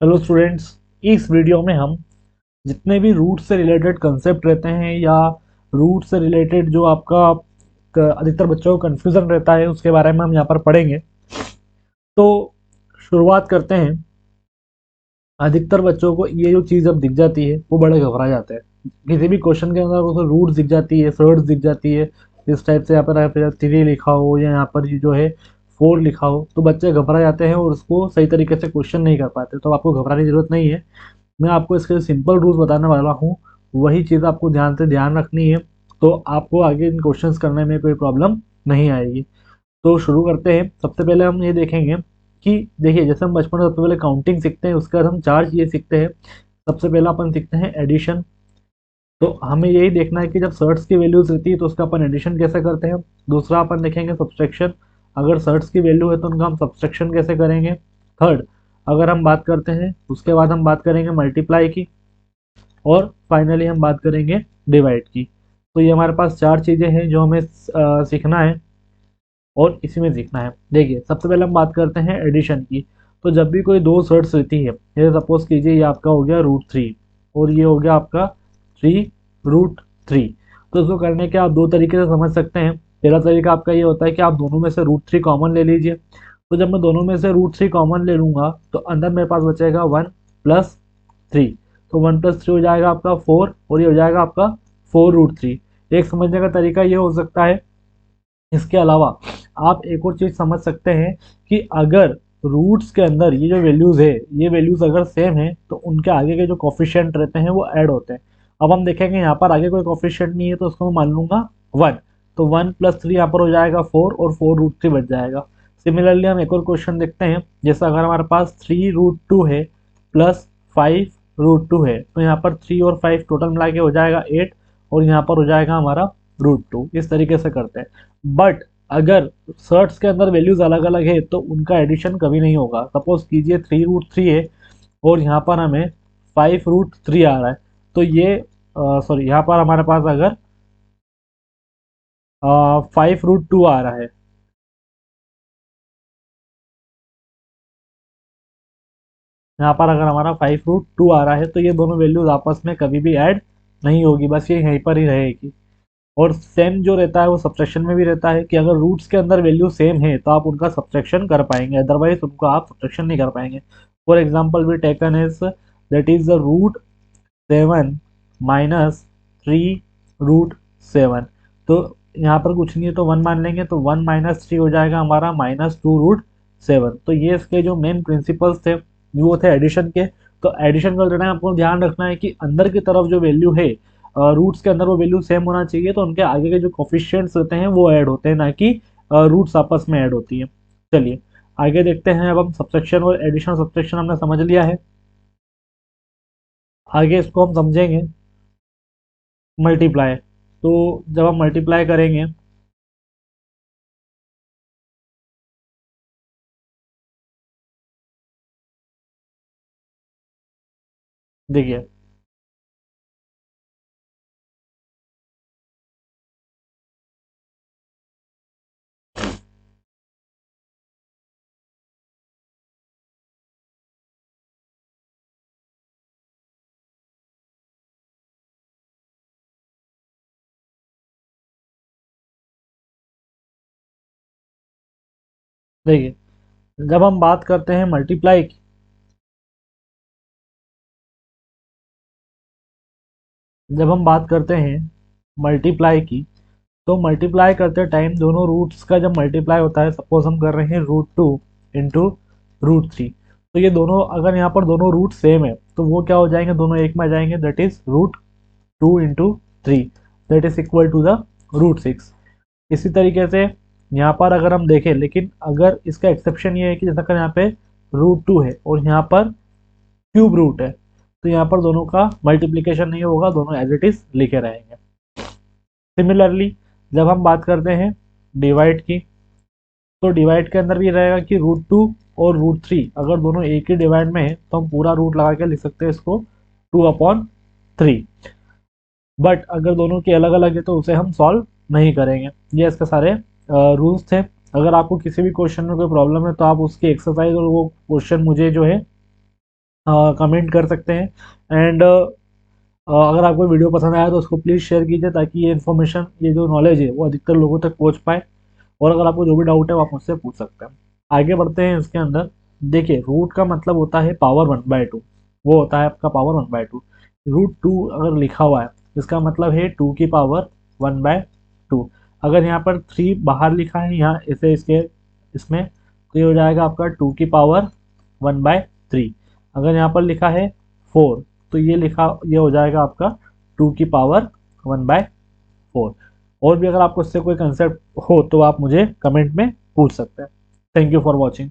Hello students. इस video में हम जितने भी रूट से रिलेटेड कंसेप्ट रहते हैं या रूट से रिलेटेड जो आपका अधिकतर बच्चों को कन्फ्यूज़न रहता है उसके बारे में हम यहाँ पर पढ़ेंगे। तो शुरुआत करते हैं। अधिकतर बच्चों को ये जो चीज़ जब दिख जाती है वो बड़े घबरा जाते हैं। किसी भी क्वेश्चन के अंदर उसको रूट दिख जाती है, सर्च दिख जाती है, इस टाइप से यहाँ पर 3 लिखा हो या यहाँ पर ये जो है 4 लिखा हो, तो बच्चे घबरा जाते हैं और उसको सही तरीके से क्वेश्चन नहीं कर पाते। तो आपको घबराने की जरूरत नहीं है। मैं आपको इसके सिंपल रूल्स बताने वाला हूँ। वही चीज़ आपको ध्यान रखनी है, तो आपको आगे इन क्वेश्चंस करने में कोई प्रॉब्लम नहीं आएगी। तो शुरू करते हैं। सबसे पहले हम ये देखेंगे कि देखिए, जैसे हम बचपन में सबसे पहले काउंटिंग सीखते हैं, उसके बाद हम 4 चीज़ें सीखते हैं। सबसे पहला अपन सीखते हैं एडिशन। तो हमें यही देखना है कि जब सर्ट्स की वैल्यूज रहती है तो उसका अपन एडिशन कैसे करते हैं। दूसरा अपन देखेंगे सब्सट्रैक्शन। अगर सर्ट्स की वैल्यू है तो उनका हम सब्सट्रैक्शन कैसे करेंगे। थर्ड, अगर हम बात करते हैं, उसके बाद हम बात करेंगे मल्टीप्लाई की। और फाइनली हम बात करेंगे डिवाइड की। तो ये हमारे पास 4 चीज़ें हैं जो हमें सीखना है और इसी में सीखना है। देखिए, सबसे पहले हम बात करते हैं एडिशन की। तो जब भी कोई दो सर्ट्स रहती है, जैसे सपोज कीजिए ये आपका हो गया √3 और ये हो गया आपका 3√3। तो इसको करने के आप दो तरीके से समझ सकते हैं। पहला तरीका आपका ये होता है कि आप दोनों में से √3 कॉमन ले लीजिए। तो जब मैं दोनों में से √3 कॉमन ले लूंगा तो अंदर मेरे पास बचेगा 1+3। तो 1+3 हो जाएगा आपका 4 और ये हो जाएगा आपका 4√3। एक समझने का तरीका ये हो सकता है। इसके अलावा आप एक और चीज समझ सकते हैं कि अगर रूट्स के अंदर ये जो वैल्यूज है, ये वैल्यूज अगर सेम है तो उनके आगे के जो कॉफिशिएंट रहते हैं वो ऐड होते हैं। अब हम देखेंगे यहाँ पर आगे कोई कॉफिशिएंट नहीं है तो उसको मैं मान लूंगा 1। तो 1+3 यहाँ पर हो जाएगा 4 और 4√3 बच जाएगा। सिमिलरली हम एक और क्वेश्चन देखते हैं। जैसा अगर हमारे पास 3√2 है प्लस 5√2 है, तो यहाँ पर 3 और 5 टोटल मिला के हो जाएगा 8 और यहाँ पर हो जाएगा हमारा √2। इस तरीके से करते हैं। बट अगर सर्ट्स के अंदर वैल्यूज अलग अलग है तो उनका एडिशन कभी नहीं होगा। सपोज कीजिए 3√3 है और यहाँ पर हमें 5√3 आ रहा है, तो ये सॉरी, यहाँ पर हमारे पास अगर 5√2 आ रहा है, यहाँ पर अगर हमारा 5√2 आ रहा है तो ये दोनों वैल्यूज आपस में कभी भी ऐड नहीं होगी, बस ये यहीं पर ही रहेगी। और सेम जो रहता है वो सब्ट्रैक्शन में भी रहता है कि अगर रूट्स के अंदर वैल्यू सेम है तो आप उनका सब्ट्रैक्शन कर पाएंगे, अदरवाइज उनको आप सब्ट्रैक्शन नहीं कर पाएंगे। फॉर एग्जाम्पल भी taken is that is the √7 minus 3√7। तो यहाँ पर कुछ नहीं है तो 1 मान लेंगे, तो 1-3 हो जाएगा हमारा -2√7। तो ये इसके जो मेन प्रिंसिपल्स थे वो थे एडिशन के। तो एडिशन करते टाइम आपको ध्यान रखना है कि अंदर की तरफ जो वैल्यू है, रूट्स के अंदर वो वैल्यू सेम होना चाहिए, तो उनके आगे के जो कोफिशिएंट्स होते हैं वो ऐड होते हैं, ना कि रूट्स आपस में ऐड होती है। चलिए आगे देखते हैं। अब हम सब्ट्रैक्शन और एडिशन सब्ट्रैक्शन हमने समझ लिया है। आगे इसको हम समझेंगे मल्टीप्लाई। तो जब हम मल्टीप्लाई करेंगे, देखिए देखिए जब हम बात करते हैं मल्टीप्लाई की, जब हम बात करते हैं मल्टीप्लाई की, तो मल्टीप्लाई करते टाइम दोनों रूट्स का जब मल्टीप्लाई होता है, सपोज हम कर रहे हैं √2 इंटू √3, तो ये दोनों अगर यहाँ पर दोनों रूट सेम है तो वो क्या हो जाएंगे, दोनों एक में आ जाएंगे, that is √2 into 3, that is equal to the √6। इसी तरीके से यहाँ पर अगर हम देखें, लेकिन अगर इसका एक्सेप्शन ये है कि जैसा कि यहाँ पे √2 है और यहाँ पर क्यूब रूट है, तो यहाँ पर दोनों का मल्टीप्लीकेशन नहीं होगा, दोनों एज इट इज लिखे रहेंगे। सिमिलरली जब हम बात करते हैं डिवाइड की, तो डिवाइड के अंदर भी रहेगा कि √2 और √3 अगर दोनों एक ही डिवाइड में है तो हम पूरा रूट लगा के लिख सकते हैं इसको 2/3। बट अगर दोनों की अलग अलग है तो उसे हम सॉल्व नहीं करेंगे। ये इसके सारे रूल्स थे। अगर आपको किसी भी क्वेश्चन में कोई प्रॉब्लम है तो आप उसकी एक्सरसाइज और वो क्वेश्चन मुझे जो है कमेंट कर सकते हैं। एंड अगर आपको वीडियो पसंद आया तो उसको प्लीज़ शेयर कीजिए, ताकि ये इन्फॉर्मेशन, ये जो नॉलेज है वो अधिकतर लोगों तक पहुंच पाए। और अगर आपको जो भी डाउट है वो आप मुझसे पूछ सकते हैं। आगे बढ़ते हैं इसके अंदर। देखिए, रूट का मतलब होता है पावर 1/2, वो होता है आपका पावर 1/2। रूट टू अगर लिखा हुआ है, इसका मतलब है 2 की पावर 1/2। अगर यहाँ पर 3 बाहर लिखा है यहाँ इसे इसके इसमें, तो ये हो जाएगा आपका 2 की पावर 1/3। अगर यहाँ पर लिखा है 4, तो ये हो जाएगा आपका 2 की पावर 1/4। और भी अगर आपको इससे कोई कंसेप्ट हो तो आप मुझे कमेंट में पूछ सकते हैं। Thank you for watching.